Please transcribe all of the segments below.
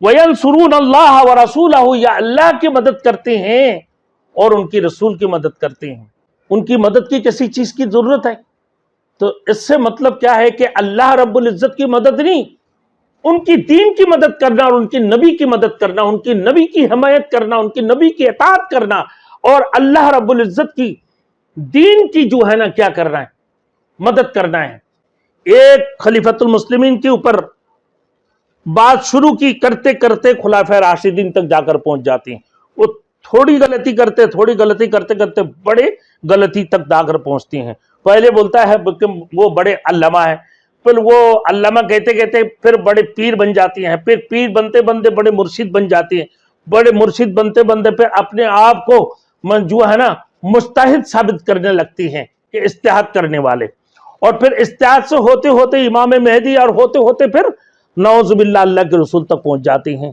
वयंसुरून अल्लाह व रसूलहू, या अल्लाह की मदद करते हैं और उनकी रसूल की मदद करते हैं। उनकी मदद की किसी चीज की जरूरत है? तो इससे मतलब क्या है कि अल्लाह रब्बुल इज्जत की मदद नहीं, उनकी दीन की मदद करना और उनकी नबी की मदद करना, उनकी नबी की हिमायत करना, उनकी नबी की इताअत करना और अल्लाह रब्बुल इज्जत की दीन की जो है ना क्या करना है, मदद करना है। एक खलीफतुल मुस्लिमीन के ऊपर बात शुरू की, करते करते खुलाफा राशिदीन तक जाकर पहुंच जाती हैं। वो थोड़ी गलती करते करते बड़े गलती तक जाकर पहुंचती हैं। पहले बोलता है कि वो बड़े अल्लामा है, फिर वो अल्लामा कहते कहते फिर बड़े पीर बन जाती हैं, फिर पीर बनते बनते बड़े मुर्शिद बन जाती हैं, बड़े मुर्शिद बनते बनते फिर अपने आप को जो है ना मुस्ताहिद साबित करने लगती हैं कि इस्तिहाद करने वाले, और फिर इस्तिहाद से होते होते इमाम मेहदी और होते होते फिर नौजुबिल्लाह अल्लाह के रसूल तक पहुंच जाती हैं।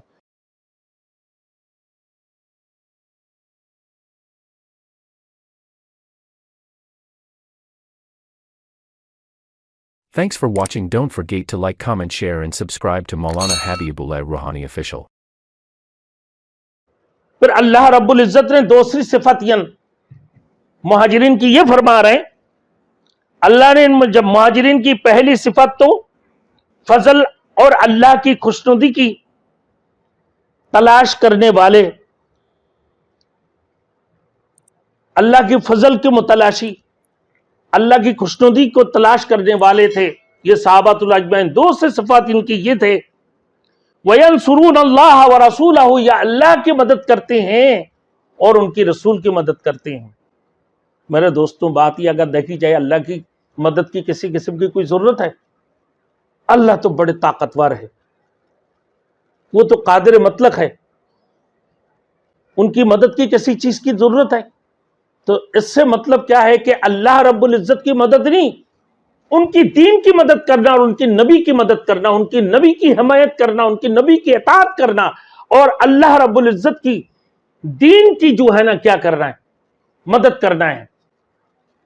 Thanks for watching. Don't forget to like, comment, share and subscribe to Maulana Habibullah Ruhani Official. फिर अल्लाह रब्बुल इज्जत ने दूसरी सिफत मुहाजिरीन की ये फरमा रहे हैं, अल्लाह ने जब मुहाजिरीन की पहली सिफत तो फजल और अल्लाह की खुशनुदी की तलाश करने वाले, अल्लाह की फजल के मुतलाशी, अल्लाह की खुशनुदी को तलाश करने वाले थे ये सहाबातुल अजमईन। दूसरी सिफात इनकी ये थे, वयंसुरून अल्लाह व रसूलहू, या अल्लाह की मदद करते हैं और उनकी रसूल की मदद करते हैं। मेरे दोस्तों, बात ही अगर देखी जाए, अल्लाह की मदद की किसी किस्म की कोई जरूरत है? अल्लाह तो बड़े ताकतवर है, वो तो कादिर मतलक है, उनकी मदद की किसी चीज की जरूरत है? तो इससे मतलब क्या है कि अल्लाह रब्बुल इज्जत की मदद नहीं, उनकी दीन की मदद करना और उनकी नबी की मदद करना, उनकी नबी की हिमायत करना, उनकी नबी की इताअत करना और अल्लाह रब्बुल इज्जत की दीन की जो है ना क्या करना है, मदद करना है।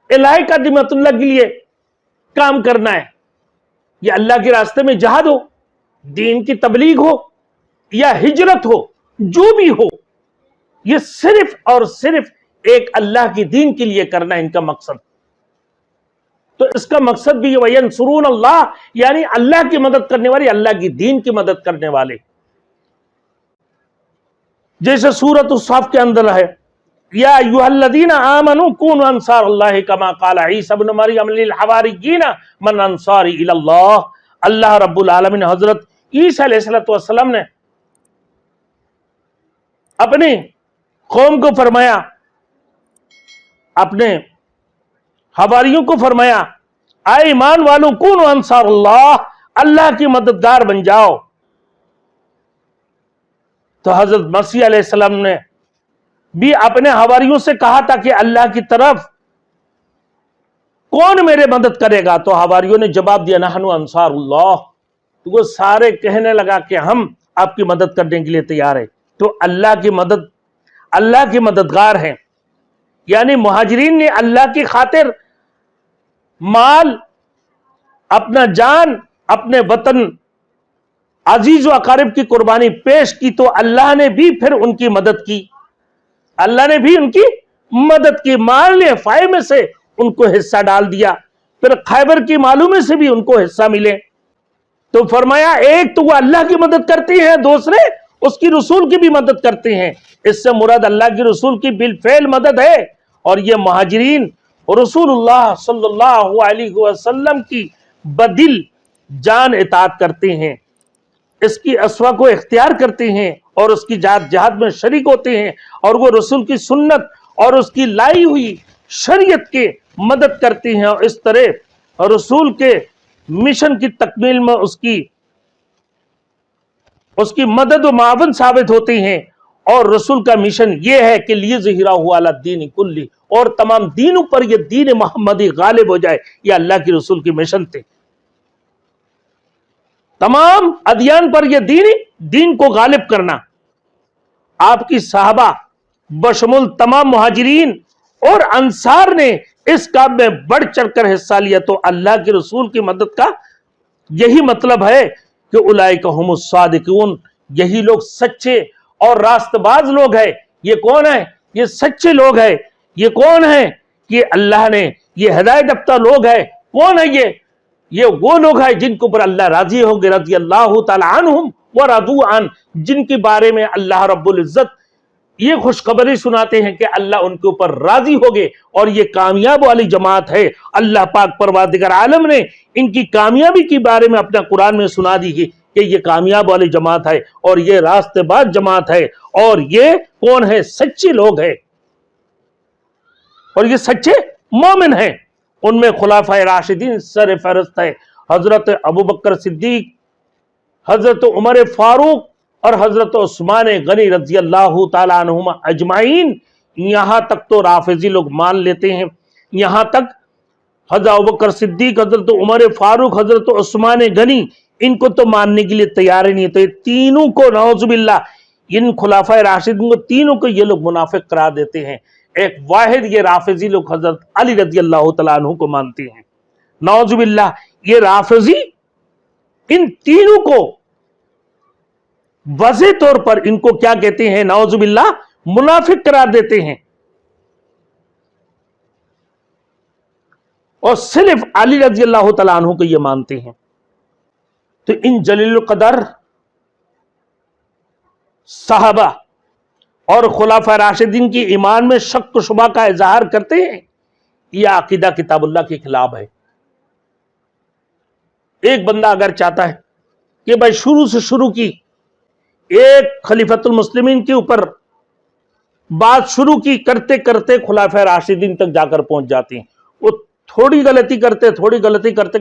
इलाही का दिमतुल्लाह के लिए काम करना है। या अल्लाह के रास्ते में जहाद हो, दीन की तबलीग हो या हिजरत हो, जो भी हो, ये सिर्फ और सिर्फ एक अल्लाह की दीन के लिए करना है इनका मकसद। तो इसका मकसद भी वयंसुरून अल्लाह, यानी अल्लाह की मदद करने वाले, अल्लाह की दीन की मदद करने वाले। जैसे सूरत उस-साफ के अंदर है, या अय्युहल्लज़ीना आमनू कुनू अंसारल्लाहि कमा क़ाल ईसा इब्न मरियम लिल हवारिय्यीना मन अंसारी इलल्लाह। अल्लाह रब्बुल आलमीन हजरत ईसा अलैहिस्सलातु वस्सलाम ने अपने कौम को फरमाया, अपने हवारियों को फरमाया, आए ईमान वालों, कुनू अंसारुल्लाह, अल्लाह की मददगार बन जाओ। तो हजरत मसीह अलैहिस्सलाम ने भी अपने हवारियों से कहा था कि अल्लाह की तरफ कौन मेरे मदद करेगा? तो हवारियों ने जवाब दिया, नहनु अंसारुल्लाह। तो वो सारे कहने लगा कि हम आपकी मदद करने के लिए तैयार है। तो अल्लाह की मदद, अल्लाह की मददगार हैं, यानी मुहाजिरीन ने अल्लाह की खातिर माल, अपना जान, अपने वतन, अजीज व अकारिब की कुर्बानी पेश की। तो अल्लाह ने भी फिर उनकी मदद की, अल्लाह ने भी उनकी मदद की। माल फाय में से उनको हिस्सा डाल दिया, फिर खैबर की मालूम में से भी उनको हिस्सा मिले। तो फरमाया, एक तो वो अल्लाह की मदद करती हैं, दूसरे उसकी रसूल की भी मदद करते हैं। इससे मुराद अल्लाह की रसूल की बिलफेल मदद है, और ये मुहाजिरीन रसूलुल्लाह सल्लल्लाहु अलैहि वसल्लम की बदिल जान इताअत करते हैं, इसकी अस्वा को इख्तियार करते हैं और उसकी जहाद में शरीक होते हैं, और वो रसूल की सुन्नत और उसकी लाई हुई शरीयत के मदद करते हैं, और इस तरह रसूल के मिशन की तकमील में उसकी मदद व मावन साबित होते हैं। और रसूल का मिशन यह है कि लिए ज़हिराहु अला दीन कुल्ली, और तमाम दीनों पर यह दीन मोहम्मदी गालिब हो जाए। यह अल्लाह की रसूल की मिशन थे, तमाम अदियान पर यह दीन को गालिब करना। आपकी साहबा बशमुल तमाम मुहाजिरीन और अंसार ने इस काम में बढ़ चढ़कर हिस्सा लिया। तो अल्लाह के रसूल की मदद का यही मतलब है कि उलाइका हुमुस सादिकून, यही लोग सच्चे और रास्तबाज लोग हैं। ये कौन है? ये सच्चे लोग हैं। ये कौन है? ये अल्लाह ने ये हिदायत याफ्ता लोग हैं। कौन है ये वो लोग हैं जिनके ऊपर अल्लाह राजी हो गए, रज़ी अल्लाहु तआला अन्हुम व रदू अन, जिनके बारे में अल्लाह रब्बुल इज्जत ये खुशखबरी सुनाते हैं कि अल्लाह उनके ऊपर राजी हो गए और ये कामयाब वाली जमात है। अल्लाह पाक परवरदिगार आलम ने इनकी कामयाबी के बारे में अपना कुरान में सुना दी है कि ये कामयाब वाली जमात है और ये रास्तेबाज जमात है और ये कौन है? सच्चे लोग हैं और ये सच्चे मोमिन हैं। उनमें खुलाफाए राशिदीन सर फहरिस्त है, हजरत अबू बकर सिद्दीक, हजरत उमर फारूक और हजरत उस्मान गनी रजी अल्लाह ताला अन्हुमा अजमाइन। यहां तक तो राफिजी लोग मान लेते हैं, यहां तक हजरत अबू बकर सिद्दीक, हजरत उमर फारूक, हजरत उस्मान गनी, इनको तो मानने के लिए तैयार ही नहीं। तो ये तीनों को नौजुबिल्लाह, इन खुलाफाए राशिदीन को तीनों को ये लोग मुनाफिक करार देते हैं। एक वाहिद ये राफिजी लोग हजरत अली रजी अल्लाह तआला अन्हु को मानते हैं। नौजुबिल्लाह, ये राफिजी इन तीनों को वज़े तौर पर इनको क्या कहते हैं? नौजुबिल्लाह, मुनाफिक करार देते हैं और सिर्फ अली रजी अल्लाह तआला अन्हु को ये मानते हैं। तो इन जलील कदर साहबा और खुलाफा राशिदीन की ईमान में शक व शुबा का इजहार करते हैं, यह अकीदा किताबुल्लाह के खिलाफ है। एक बंदा अगर चाहता है कि भाई शुरू से शुरू की एक खलीफतुल मुस्लिमीन के ऊपर बात शुरू की, करते करते खुलाफा राशिदीन तक जाकर पहुंच जाते हैं। वो थोड़ी गलती करते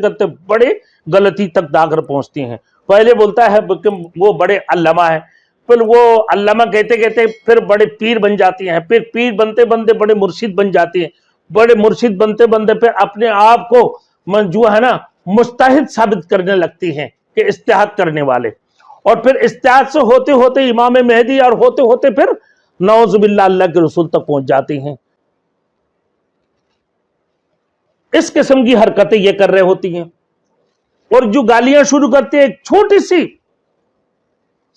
करते बड़े गलती तक जाकर पहुंचते हैं। पहले बोलता है कि वो बड़े अल्लामा है, फिर वो अल्लामा कहते कहते फिर बड़े पीर बन जाते हैं, फिर पीर बनते बनते बड़े मुर्शिद बन जाते हैं, बड़े मुर्शिद बनते बनते फिर अपने आप को जो है ना मुस्ताहिद साबित करने लगती हैं कि इस्तिहाद करने वाले, और फिर इस्तिहाद से होते होते इमाम मेहदी और होते होते फिर नौजुबिल्लाह अल्लाह के रसूल तक पहुंच जाते हैं। इस किस्म की हरकतें ये कर रहे होती हैं। और जो गालियां शुरू करते हैं एक छोटी सी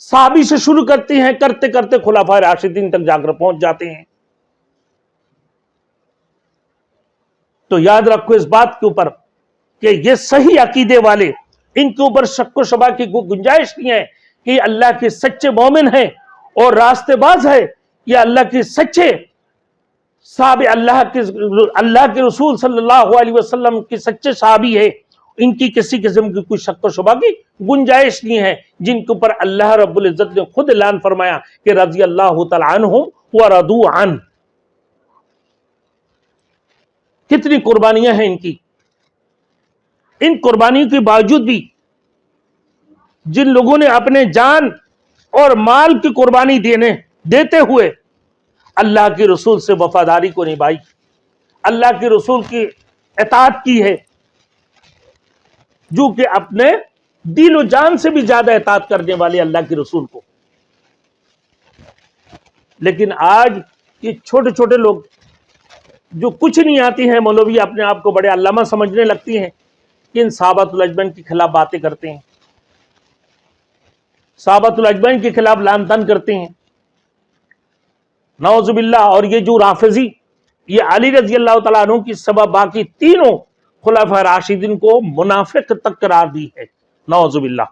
साहबी से शुरू करते हैं, करते करते खुलाफा राशिदीन तक जाकर पहुंच जाते हैं। तो याद रखो इस बात के ऊपर कि ये सही अकीदे वाले, इनके ऊपर शक व शुबा की गुंजाइश नहीं है कि अल्लाह के सच्चे मोमिन हैं और रास्तेबाज है, ये अल्लाह के सच्चे साहबी, अल्लाह के रसूल सल्लल्लाहु अलैहि वसल्लम के सच्चे साहबी है। इनकी किसी किस्म की कोई शक व शुबा की गुंजाइश नहीं है, जिनके ऊपर अल्लाह रब्बुल इज्जत ने खुद ऐलान फरमाया कि रज़ी अल्लाहु तआला अन्हुम व रदू अन। कितनी कुर्बानियां हैं इनकी। इन कुर्बानियों के बावजूद भी जिन लोगों ने अपने जान और माल की कुर्बानी देते हुए अल्लाह के रसूल से वफादारी को निभाई, अल्लाह के रसूल की इताअत की है, जो कि अपने दिल और जान से भी ज्यादा इताअत करने वाले अल्लाह के रसूल को। लेकिन आज ये छोटे छोटे लोग जो कुछ नहीं आती हैं, मौलवी अपने आप को बड़े अल्लामा समझने लगती हैं, इन सहाबातुल अजमैन के खिलाफ बातें करते हैं, सहाबातुल अजमैन के खिलाफ लान तान करते हैं, नौजुबिल्लाह। और ये जो राफिजी, ये अली रजी अल्लाह तआला अन्हु की सबब बाकी तीनों खुलाफा राशिदीन को मुनाफिक तक करार दी है, नौजुबिल्लाह।